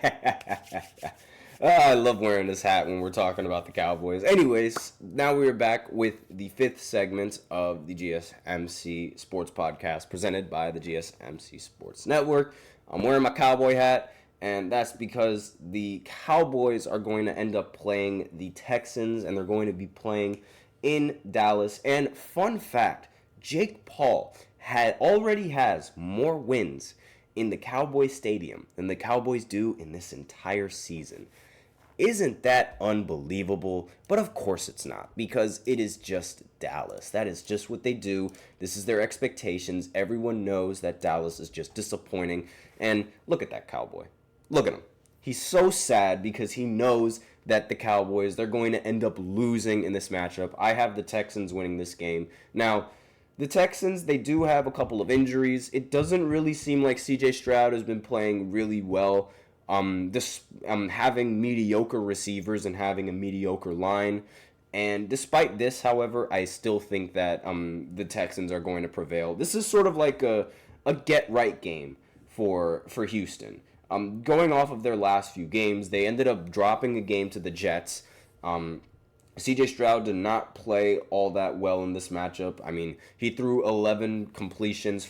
I love wearing this hat when we're talking about the Cowboys. Anyways, now we are back with the fifth segment of the GSMC Sports Podcast presented by the GSMC Sports Network. I'm wearing my cowboy hat, and that's because the Cowboys are going to end up playing the Texans, and they're going to be playing in Dallas. And fun fact, Jake Paul already has more wins in the Cowboys Stadium than the Cowboys do in this entire season. Isn't that unbelievable? But of course it's not, because it is just Dallas. That is just what they do. This is their expectations. Everyone knows that Dallas is just disappointing. And look at that Cowboy. Look at him. He's so sad because he knows that the Cowboys, they're going to end up losing in this matchup. I have the Texans winning this game. Now, the Texans, they do have a couple of injuries. It doesn't really seem like CJ Stroud has been playing really well. Having mediocre receivers and having a mediocre line. And despite this, however, I still think that the Texans are going to prevail. This is sort of like a get-right game for Houston. Going off of their last few games, they ended up dropping a game to the Jets. CJ Stroud did not play all that well in this matchup. I mean, he threw 11 completions.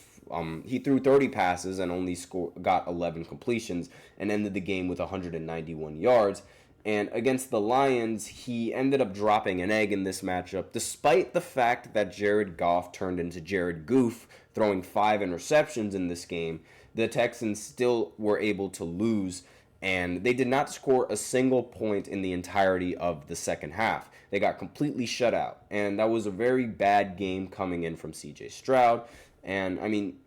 He threw 30 passes and only got 11 completions and ended the game with 191 yards. And against the Lions, he ended up dropping an egg in this matchup, despite the fact that Jared Goff turned into Jared Goof, throwing 5 interceptions in this game. The Texans still were able to lose, and they did not score a single point in the entirety of the second half. They got completely shut out, and that was a very bad game coming in from CJ Stroud. And, I mean,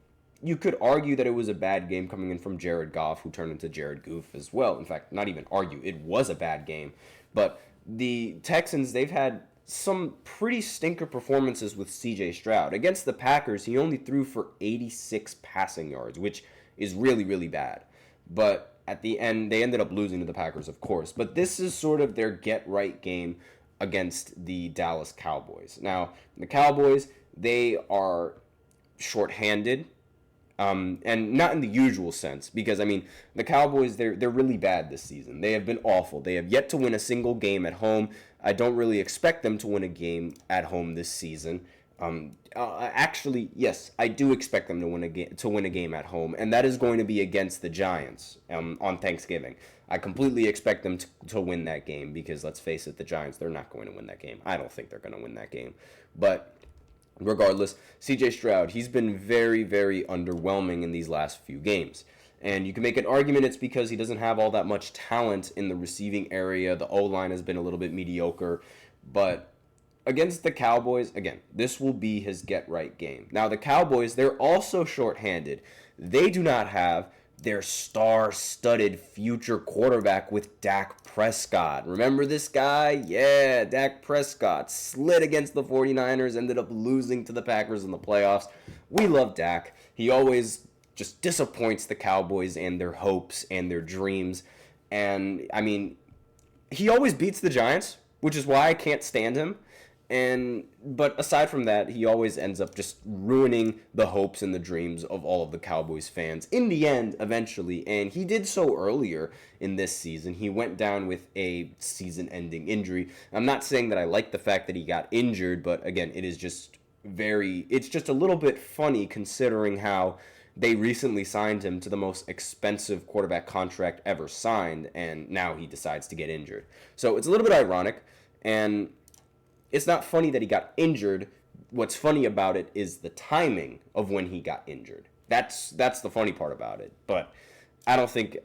you could argue that it was a bad game coming in from Jared Goff, who turned into Jared Goof as well. In fact, not even argue, it was a bad game. But the Texans, they've had some pretty stinker performances with CJ Stroud. Against the Packers, he only threw for 86 passing yards, which is really, really bad. But at the end, they ended up losing to the Packers, of course. But this is sort of their get-right game against the Dallas Cowboys. Now, the Cowboys, they are shorthanded, and not in the usual sense, because, I mean, the Cowboys, they're really bad this season. They have been awful. They have yet to win a single game at home. I don't really expect them to win a game at home this season. Actually, yes, I do expect them to win a game at home, and that is going to be against the Giants on Thanksgiving. I completely expect them to win that game because, let's face it, the Giants, they're not going to win that game. I don't think they're going to win that game. But regardless, CJ Stroud, he's been very, very underwhelming in these last few games. And you can make an argument it's because he doesn't have all that much talent in the receiving area. The O-line has been a little bit mediocre. But against the Cowboys, again, this will be his get-right game. Now, the Cowboys, they're also shorthanded. They do not have their star-studded future quarterback with Dak Prescott. Remember this guy? Yeah, Dak Prescott slid against the 49ers, ended up losing to the Packers in the playoffs. We love Dak. He always just disappoints the Cowboys and their hopes and their dreams. And, I mean, he always beats the Giants, which is why I can't stand him. But aside from that, he always ends up just ruining the hopes and the dreams of all of the Cowboys fans in the end, eventually. And he did so earlier in this season. He went down with a season-ending injury. I'm not saying that I like the fact that he got injured, but again, it's just a little bit funny considering how they recently signed him to the most expensive quarterback contract ever signed, and now he decides to get injured. So it's a little bit ironic, and it's not funny that he got injured. What's funny about it is the timing of when he got injured. That's the funny part about it. But I don't think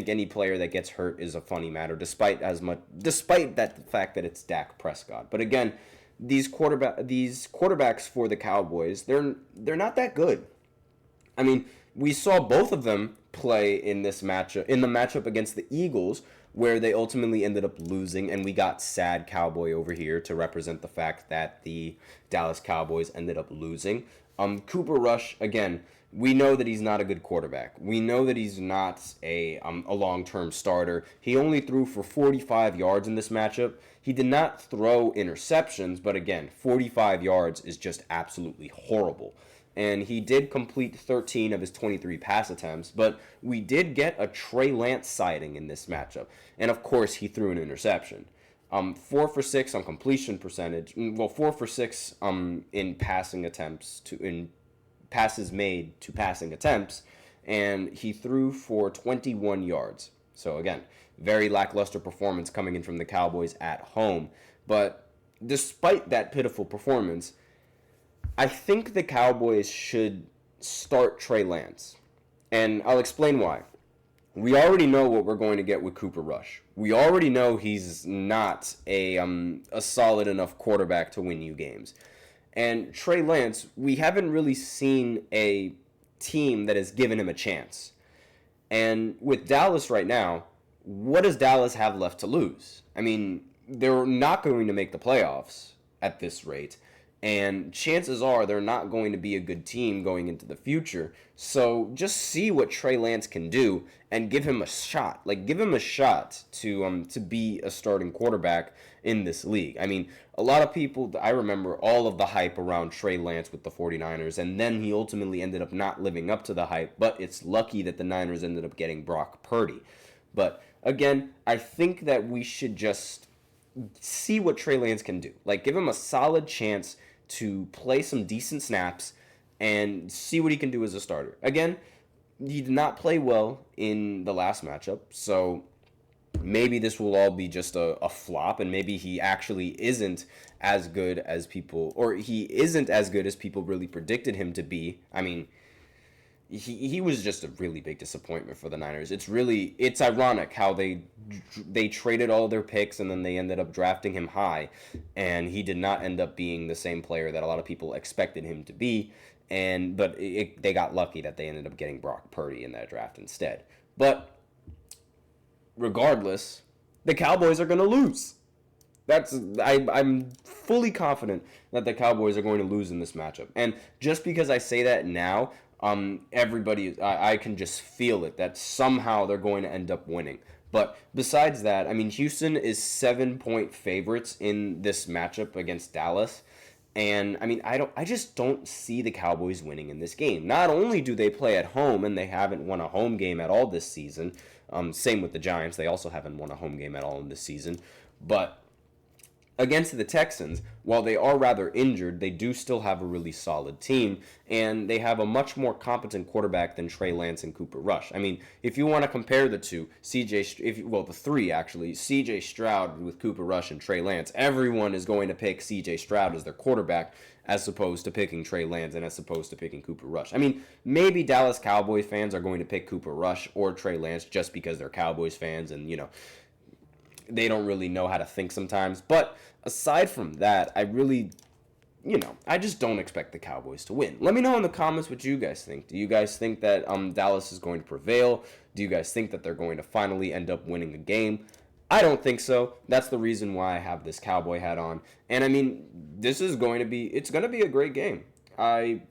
any player that gets hurt is a funny matter, despite that the fact that it's Dak Prescott. But again, these quarterbacks for the Cowboys, they're not that good. I mean, we saw both of them play in the matchup against the Eagles, where they ultimately ended up losing, and we got sad Cowboy over here to represent the fact that the Dallas Cowboys ended up losing. Cooper Rush, again, we know that he's not a good quarterback. We know that he's not a long-term starter. He only threw for 45 yards in this matchup. He did not throw interceptions, but again, 45 yards is just absolutely horrible. and he did complete 13 of his 23 pass attempts, but we did get a Trey Lance sighting in this matchup. And of course, he threw an interception. 4 for 6 on completion percentage. Well, 4 for 6 in passing attempts in passes made to passing attempts, and he threw for 21 yards. So again, very lackluster performance coming in from the Cowboys at home. But despite that pitiful performance, I think the Cowboys should start Trey Lance. And I'll explain why. We already know what we're going to get with Cooper Rush. We already know he's not a solid enough quarterback to win you games. And Trey Lance, we haven't really seen a team that has given him a chance. And with Dallas right now, what does Dallas have left to lose? I mean, they're not going to make the playoffs at this rate. And chances are they're not going to be a good team going into the future. So just see what Trey Lance can do and give him a shot. Like, give him a shot to be a starting quarterback in this league. I mean, a lot of people, I remember all of the hype around Trey Lance with the 49ers, and then he ultimately ended up not living up to the hype. But it's lucky that the Niners ended up getting Brock Purdy. But again, I think that we should just see what Trey Lance can do. Like, give him a solid chance to play some decent snaps and see what he can do as a starter. Again, he did not play well in the last matchup, so maybe this will all be just a flop, and maybe he actually isn't as good as people, or he isn't as good as people really predicted him to be. I mean, he was just a really big disappointment for the Niners. It's ironic how they traded all their picks and then they ended up drafting him high, and he did not end up being the same player that a lot of people expected him to be. But they got lucky that they ended up getting Brock Purdy in that draft instead. But regardless, the Cowboys are going to lose. I'm fully confident that the Cowboys are going to lose in this matchup. And just because I say that now, I can just feel it, that somehow they're going to end up winning. But besides that, I mean, Houston is 7-point favorites in this matchup against Dallas. And I mean, I just don't see the Cowboys winning in this game. Not only do they play at home and they haven't won a home game at all this season, same with the Giants, they also haven't won a home game at all in this season, but against the Texans, while they are rather injured, they do still have a really solid team, and they have a much more competent quarterback than Trey Lance and Cooper Rush. I mean, if you want to compare the two, the three actually, CJ Stroud with Cooper Rush and Trey Lance, everyone is going to pick CJ Stroud as their quarterback as opposed to picking Trey Lance and as opposed to picking Cooper Rush. I mean, maybe Dallas Cowboys fans are going to pick Cooper Rush or Trey Lance just because they're Cowboys fans and, they don't really know how to think sometimes. But aside from that, I just don't expect the Cowboys to win. Let me know in the comments what you guys think. Do you guys think that Dallas is going to prevail? Do you guys think that they're going to finally end up winning a game? I don't think so. That's the reason why I have this Cowboy hat on. And I mean, it's going to be a great game. I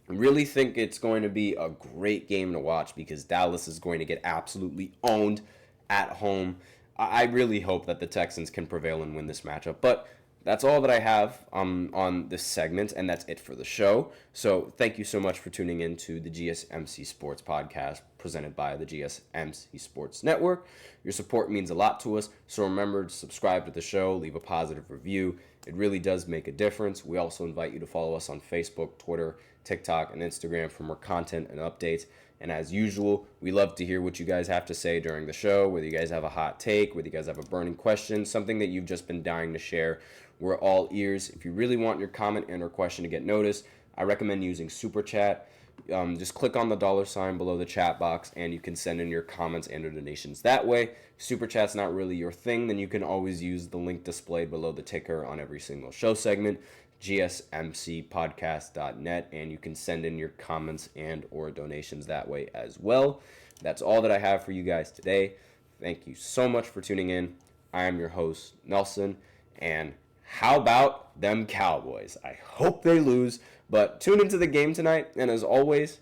really think it's going to be a great game to watch because Dallas is going to get absolutely owned at home. I really hope that the Texans can prevail and win this matchup. But that's all that I have on this segment, and that's it for the show. So thank you so much for tuning in to the GSMC Sports Podcast presented by the GSMC Sports Network. Your support means a lot to us, so remember to subscribe to the show, leave a positive review. It really does make a difference. We also invite you to follow us on Facebook, Twitter, TikTok, and Instagram for more content and updates. And as usual, we love to hear what you guys have to say during the show, whether you guys have a hot take, whether you guys have a burning question, something that you've just been dying to share. We're all ears. If you really want your comment and or question to get noticed, I recommend using Super Chat. Just click on the $sign below the chat box, and you can send in your comments and or donations that way. Super Chat's not really your thing, then you can always use the link displayed below the ticker on every single show segment, gsmcpodcast.net, and you can send in your comments and or donations that way as well. That's all that I have for you guys today. Thank you so much for tuning in. I am your host, Nelson, and how about them Cowboys? I hope they lose, but tune into the game tonight, and as always,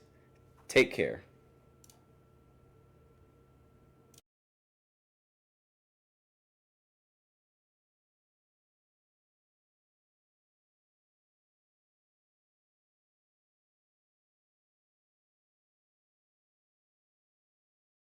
take care.